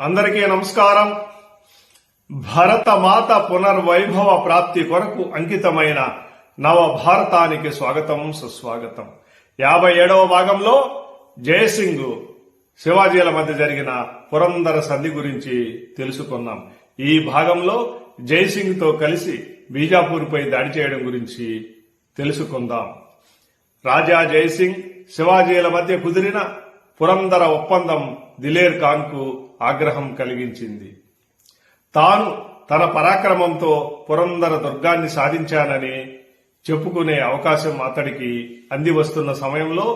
అందరికీ నమస్కారం. భరతమాత పునర్వైభవ ప్రాప్తి కొరకు అంకితమైన నవ భారతానికి స్వాగతం, సుస్వాగతం. 57వ భాగంలో జయసింగ్ శివాజీల మధ్య జరిగిన పురందర సంధి గురించి తెలుసుకున్నాం. ఈ భాగంలో జయసింగ్ తో కలిసి బీజాపూర్పై దాడి చేయడం గురించి తెలుసుకుందాం. రాజా జయసింగ్ శివాజీల మధ్య కుదిరిన పురందర ఒప్పందం దిలేర్ ఖాన్ కు ఆగ్రహం కలిగించింది. తాను తన పరాక్రమంతో పురందర దుర్గాన్ని సాధించానని చెప్పుకునే అవకాశం అతడికి అంది వస్తున్న సమయంలో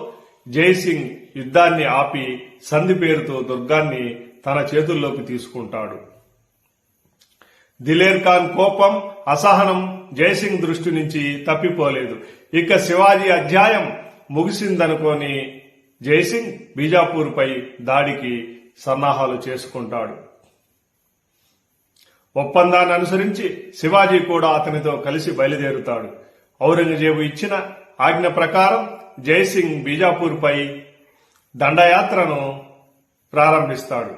జయసింగ్ యుద్ధాన్ని ఆపి సంధి పేరుతో దుర్గాన్ని తన చేతుల్లోకి తీసుకుంటాడు. దిలేర్ ఖాన్ కోపం, అసహనం జయసింగ్ దృష్టి నుంచి తప్పిపోలేదు. ఇక శివాజీ అధ్యాయం ముగిసిందనుకోని జయసింగ్ బీజాపూర్పై దాడికి సన్నాహాలు చేసుకుంటాడు. ఒప్పందాన్ని అనుసరించి శివాజీ కూడా అతనితో కలిసి బయలుదేరుతాడు. ఔరంగజేబు ఇచ్చిన ఆజ్ఞ ప్రకారం జయసింగ్ బీజాపూర్పై దండయాత్రను ప్రారంభిస్తాడు.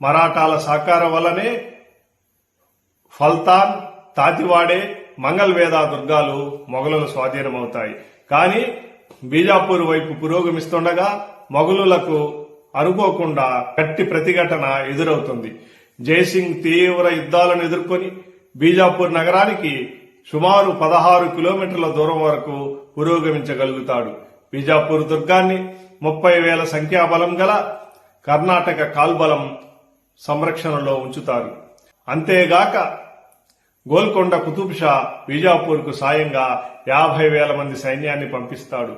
మరాఠాల సహకారం వల్లనే ఫల్తాన్, తాతివాడే, మంగళవేద దుర్గాలు మొఘలుల స్వాధీనమవుతాయి. కానీ బీజాపూర్ వైపు పురోగమిస్తుండగా మొఘలులకు అనుకోకుండా గట్టి ప్రతిఘటన ఎదురవుతుంది. జయసింగ్ తీవ్ర యుద్ధాలను ఎదుర్కొని బీజాపూర్ నగరానికి సుమారు 16 కిలోమీటర్ల దూరం వరకు పురోగమించగలుగుతాడు. బీజాపూర్ దుర్గాన్ని 30,000 సంఖ్యాబలం గల కర్ణాటక కాల్బలం సంరక్షణలో ఉంచుతారు. అంతేగాక గోల్కొండ కుతుబ్ షా బీజాపూర్ కు సాయంగా 50,000 మంది సైన్యాన్ని పంపిస్తాడు.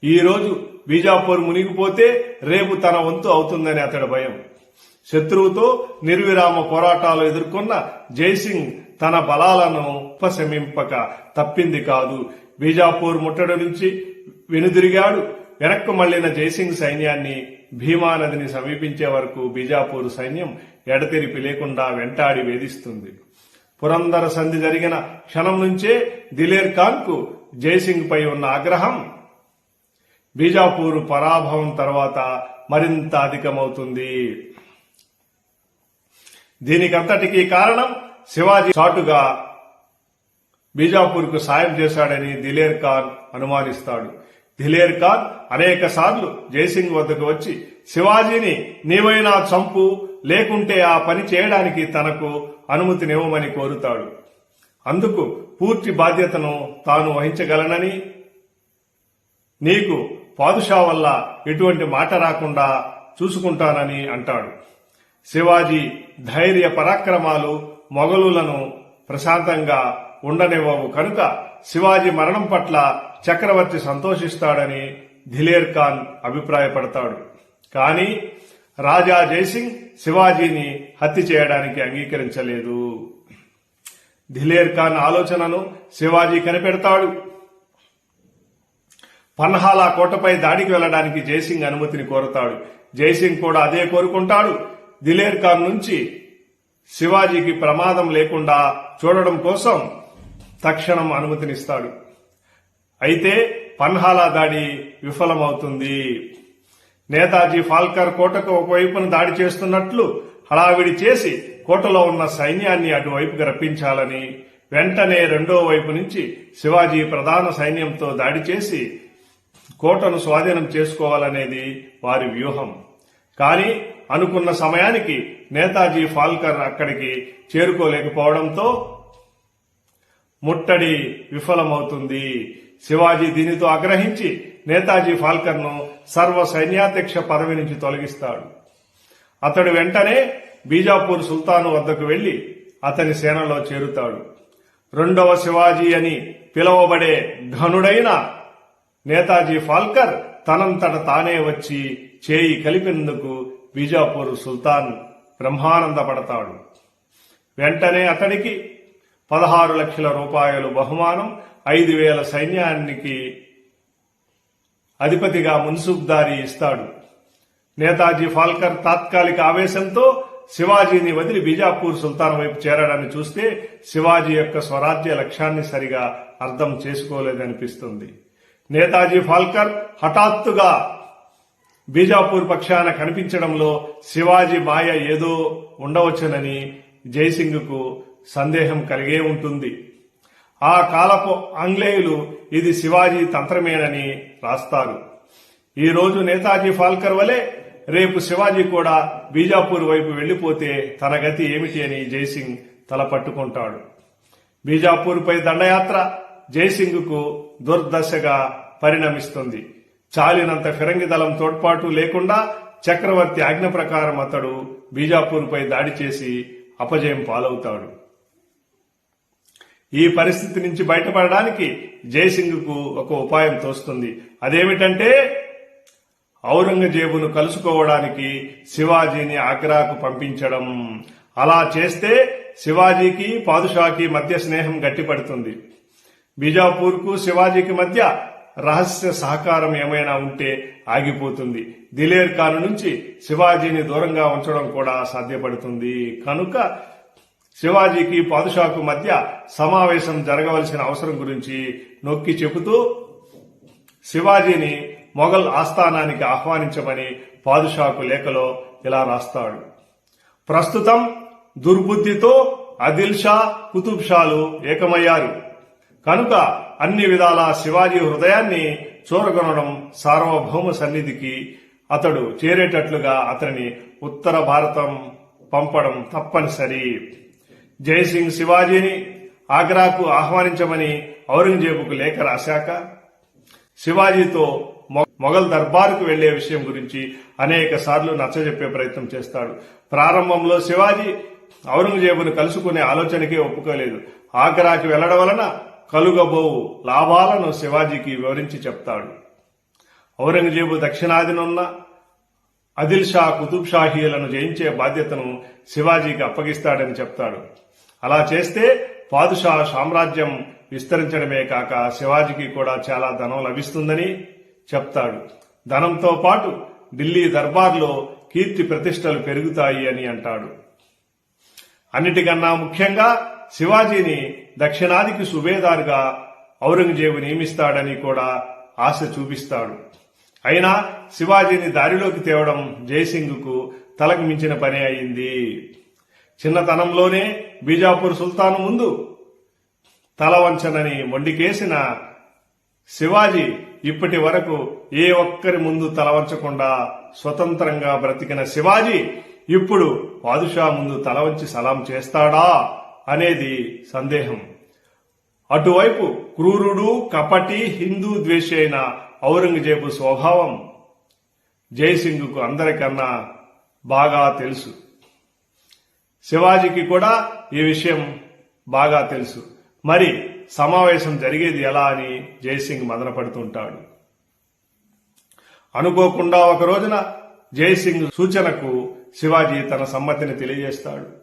ఈ రోజు బీజాపూర్ మునిగిపోతే రేపు తన వంతు అవుతుందని అతడి భయం. శత్రువుతో నిర్విరామ పోరాటాలు ఎదుర్కొన్న జయసింగ్ తన బలాలను ఉపశమింపక తప్పింది కాదు. బీజాపూర్ ముట్టడి నుంచి వెనుదిరిగాడు. వెనక్కు మళ్లిన జయసింగ్ సైన్యాన్ని భీమా నదిని సమీపించే వరకు బీజాపూర్ సైన్యం ఎడతెరిపి లేకుండా వెంటాడి వేధిస్తుంది. పురందర సంధి జరిగిన క్షణం నుంచే దిలేర్ ఖాన్ కు జయసింగ్ పై ఉన్న ఆగ్రహం బీజాపూర్ పరాభవం తర్వాత మరింత అధికమవుతుంది. దీనికంతటికీ కారణం శివాజీ చాటుగా బీజాపూర్ కు సాయం చేశాడని దిలేర్ ఖాన్ అనుమానిస్తాడు. దిలేర్ ఖాన్ అనేక సార్లు జయసింగ్ వద్దకు వచ్చి శివాజీని నీవైనా చంపు, లేకుంటే ఆ పని చేయడానికి తనకు అనుమతినివ్వమని కోరుతాడు. అందుకు పూర్తి బాధ్యతను తాను వహించగలనని, నీకు పాదుషా వల్ల ఎటువంటి మాట రాకుండా చూసుకుంటానని అంటాడు. శివాజీ ధైర్య పరాక్రమాలు మొఘలులను ప్రశాంతంగా ఉండనివ్వవు కనుక శివాజీ మరణం పట్ల చక్రవర్తి సంతోషిస్తాడని దిలేర్ ఖాన్ అభిప్రాయపడతాడు. కానీ రాజా జయసింగ్ శివాజీని హత్య చేయడానికి అంగీకరించలేదు. దిలేర్ ఖాన్ ఆలోచనను శివాజీ కనిపెడతాడు. పన్హాలా కోటపై దాడికి వెళ్లడానికి జయసింగ్ అనుమతిని కోరతాడు. జయసింగ్ కూడా అదే కోరుకుంటాడు. దిలేర్ ఖాన్ నుంచి శివాజీకి ప్రమాదం లేకుండా చూడడం కోసం తక్షణం అనుమతినిస్తాడు. అయితే పన్హాలా దాడి విఫలమవుతుంది. నేతాజీ ఫాల్కర్ కోటకు ఒకవైపున దాడి చేస్తున్నట్లు హడావిడి చేసి కోటలో ఉన్న సైన్యాన్ని అటువైపుకు రప్పించాలని, వెంటనే రెండో వైపు నుంచి శివాజీ ప్రధాన సైన్యంతో దాడి చేసి కోటను స్వాధీనం చేసుకోవాలనేది వారి వ్యూహం. కానీ అనుకున్న సమయానికి నేతాజీ ఫాల్కర్ అక్కడికి చేరుకోలేకపోవడంతో ముట్టడి విఫలమవుతుంది. శివాజీ దీనితో ఆగ్రహించి నేతాజీ ఫాల్కర్ ను సర్వ సైన్యాధ్యక్ష పదవి నుంచి తొలగిస్తాడు. అతడు వెంటనే బీజాపూర్ సుల్తాను వద్దకు వెళ్లి అతని సేనలో చేరుతాడు. రెండవ శివాజీ అని పిలువబడే ఘనుడైన నేతాజీ ఫాల్కర్ తనంతట తానే వచ్చి చేయి కలిపినందుకు బీజాపూర్ సుల్తాన్ బ్రహ్మానందపడతాడు. వెంటనే అతడికి 16 లక్షల రూపాయలు బహుమానం, 5,000 సైన్యానికి అధిపతిగా మున్సూబ్దారీ ఇస్తాడు. నేతాజీ ఫాల్కర్ తాత్కాలిక ఆవేశంతో శివాజీని వదిలి బీజాపూర్ సుల్తాన్ వైపు చేరడాన్ని చూస్తే శివాజీ యొక్క స్వరాజ్య లక్ష్యాన్ని సరిగా అర్థం చేసుకోలేదనిపిస్తుంది. నేతాజీ ఫాల్కర్ హఠాత్తుగా బీజాపూర్ పక్షాన కనిపించడంలో శివాజీ మాయ ఏదో ఉండవచ్చునని జైసింగ్కు సందేహం కలిగే ఉంటుంది. ఆ కాలపు ఆంగ్లేయులు ఇది శివాజీ తంత్రమేనని రాస్తారు. ఈ రోజు నేతాజీ ఫాల్కర్ వలె రేపు శివాజీ కూడా బీజాపూర్ వైపు వెళ్లిపోతే తన గతి ఏమిటి అని జైసింగ్ తల పట్టుకుంటాడు. బీజాపూర్పై దండయాత్ర జైసింగ్కు దుర్దశగా పరిణమిస్తుంది. చాలినంత ఫిరంగి దళం తోడ్పాటు లేకుండా చక్రవర్తి ఆజ్ఞ ప్రకారం అతడు బీజాపూర్పై దాడి చేసి అపజయం పాలవుతాడు. ఈ పరిస్థితి నుంచి బయటపడడానికి జైసింగ్కు ఒక ఉపాయం తోస్తుంది. అదేమిటంటే ఔరంగజేబును కలుసుకోవడానికి శివాజీని ఆగ్రాకు పంపించడం. అలా చేస్తే శివాజీకి పాదుషాకి మధ్య స్నేహం గట్టిపడుతుంది. బీజాపూర్కు శివాజీకి మధ్య రహస్య సహకారం ఏమైనా ఉంటే ఆగిపోతుంది. దిలేర్ ఖాన్ నుంచి శివాజీని దూరంగా ఉంచడం కూడా సాధ్యపడుతుంది. కనుక శివాజీకి పాదుషాకు మధ్య సమావేశం జరగవలసిన అవసరం గురించి నొక్కి చెబుతూ శివాజీని మొఘల్ ఆస్థానానికి ఆహ్వానించమని పాదుషాకు లేఖలో ఇలా రాస్తాడు. ప్రస్తుతం దుర్బుద్ధితో ఆదిల్ షా, కుతుబ్ షాలు ఏకమయ్యారు. కనుక అన్ని విధాలా శివాజీ హృదయాన్ని చూరగొనడం, సార్వభౌమ సన్నిధికి అతడు చేరేటట్లుగా అతనిని ఉత్తర భారతం పంపడం తప్పనిసరి. జైసింగ్ శివాజీని ఆగ్రాకు ఆహ్వానించమని ఔరంగజేబుకు లేఖ రాశాక శివాజీతో మొఘల్ దర్బారుకు వెళ్లే విషయం గురించి అనేక సార్లు నచ్చజెప్పే ప్రయత్నం చేస్తాడు. ప్రారంభంలో శివాజీ ఔరంగజేబును కలుసుకునే ఆలోచనకే ఒప్పుకోలేదు. ఆగ్రాకి వెళ్లడం వలన కలుగబోవు లాభాలను శివాజీకి వివరించి చెప్తాడు. ఔరంగజేబు దక్షిణాదినున్న ఆదిల్ షా, కుతుబ్ షాహీలను జయించే బాధ్యతను శివాజీకి అప్పగిస్తాడని చెప్తాడు. అలా చేస్తే పాదుషా సామ్రాజ్యం విస్తరించడమే కాక శివాజీకి కూడా చాలా ధనం లభిస్తుందని చెప్తాడు. ధనంతో పాటు ఢిల్లీ దర్బార్లో కీర్తి ప్రతిష్టలు పెరుగుతాయి అని అంటాడు. అన్నిటికన్నా ముఖ్యంగా శివాజీని దక్షిణాదికి సుబేదారుగా ఔరంగజేబు నియమిస్తాడని కూడా ఆశ చూపిస్తాడు. అయినా శివాజీని దారిలోకి తేవడం జైసింగ్కు తలకు మించిన పని అయింది. చిన్నతనంలోనే బీజాపూర్ సుల్తాను ముందు తల వంచనని మొండికేసిన శివాజీ ఇప్పటి వరకు ఏ ఒక్కరి ముందు తల వంచకుండా స్వతంత్రంగా బ్రతికిన శివాజీ ఇప్పుడు పాదుషా ముందు తల వంచి సలాం చేస్తాడా అనేది సందేహం. అటువైపు క్రూరుడు, కపటి, హిందూ ద్వేషి అయిన ఔరంగజేబు స్వభావం జైసింగ్కు అందరికన్నా బాగా తెలుసు. శివాజీకి కూడా ఈ విషయం బాగా తెలుసు. మరి సమావేశం జరిగేది ఎలా అని జైసింగ్ మదనపడుతుంటాడు. అనుకోకుండా ఒక రోజున జైసింగ్ సూచనకు శివాజీ తన సమ్మతిని తెలియజేస్తాడు.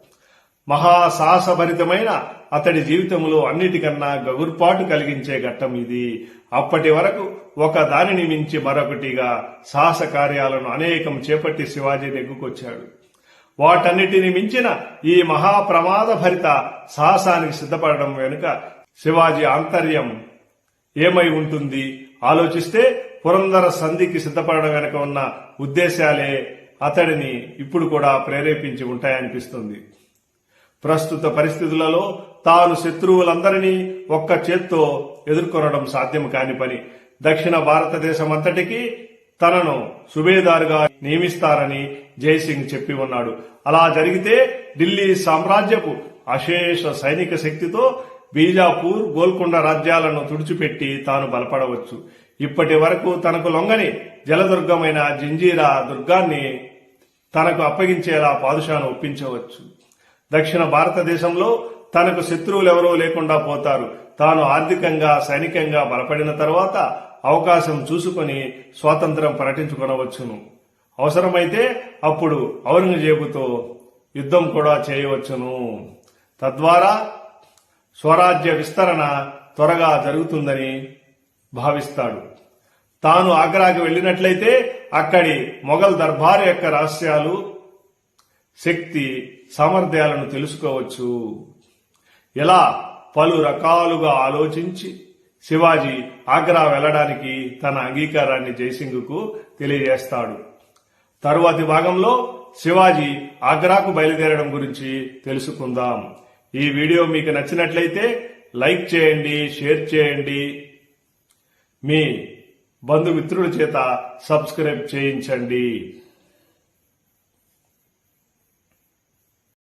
మహాసాహసభరితమైన అతడి జీవితంలో అన్నిటికన్నా గగుర్పాటు కలిగించే ఘట్టం ఇది. అప్పటి వరకు ఒక దానిని మించి మరొకటిగా సాహస కార్యాలను అనేకం చేపట్టి శివాజీ నెగ్గుకొచ్చాడు. వాటన్నిటిని మించిన ఈ మహాప్రమాద భరిత సాహసానికి సిద్ధపడడం వెనుక శివాజీ ఆంతర్యం ఏమై ఉంటుంది ఆలోచిస్తే పురందర సంధికి సిద్ధపడడం వెనుక ఉన్న ఉద్దేశాలే అతడిని ఇప్పుడు కూడా ప్రేరేపించి ఉంటాయనిపిస్తుంది. ప్రస్తుత పరిస్థితులలో తాను శత్రువులందరినీ ఒక్క చేత్తో ఎదుర్కొనడం సాధ్యం కాని పని. దక్షిణ భారతదేశం అంతటికీ తనను సుబేదారుగా నియమిస్తారని జైసింగ్ చెప్పి ఉన్నాడు. అలా జరిగితే ఢిల్లీ సామ్రాజ్యపు అశేష సైనిక శక్తితో బీజాపూర్, గోల్కొండ రాజ్యాలను తుడిచిపెట్టి తాను బలపడవచ్చు. ఇప్పటి వరకు తనకు లొంగని జలదుర్గమైన జంజీరా దుర్గాన్ని తనకు అప్పగించేలా పాదుషాను ఒప్పించవచ్చు. దక్షిణ భారతదేశంలో తనకు శత్రువులెవరూ లేకుండా పోతారు. తాను ఆర్థికంగా, సైనికంగా బలపడిన తర్వాత అవకాశం చూసుకుని స్వాతంత్ర్యం ప్రకటించుకొనవచ్చును. అవసరమైతే అప్పుడు ఔరంగజేబుతో యుద్ధం కూడా చేయవచ్చును. తద్వారా స్వరాజ్య విస్తరణ త్వరగా జరుగుతుందని భావిస్తాడు. తాను ఆగ్రాకి వెళ్లినట్లయితే అక్కడి మొఘల్ దర్బార్ యొక్క రహస్యాలు, శక్తి, సామర్థ్యాలను తెలుసుకోవచ్చు. ఇలా పలు రకాలుగా ఆలోచించి శివాజీ ఆగ్రా వెళ్లడానికి తన అంగీకారాన్ని జైసింగ్కు తెలియజేస్తాడు. తరువాతి భాగంలో శివాజీ ఆగ్రాకు బయలుదేరడం గురించి తెలుసుకుందాం. ఈ వీడియో మీకు నచ్చినట్లయితే లైక్ చేయండి, షేర్ చేయండి, మీ బంధుమిత్రుల చేత సబ్స్క్రైబ్ చేయించండి.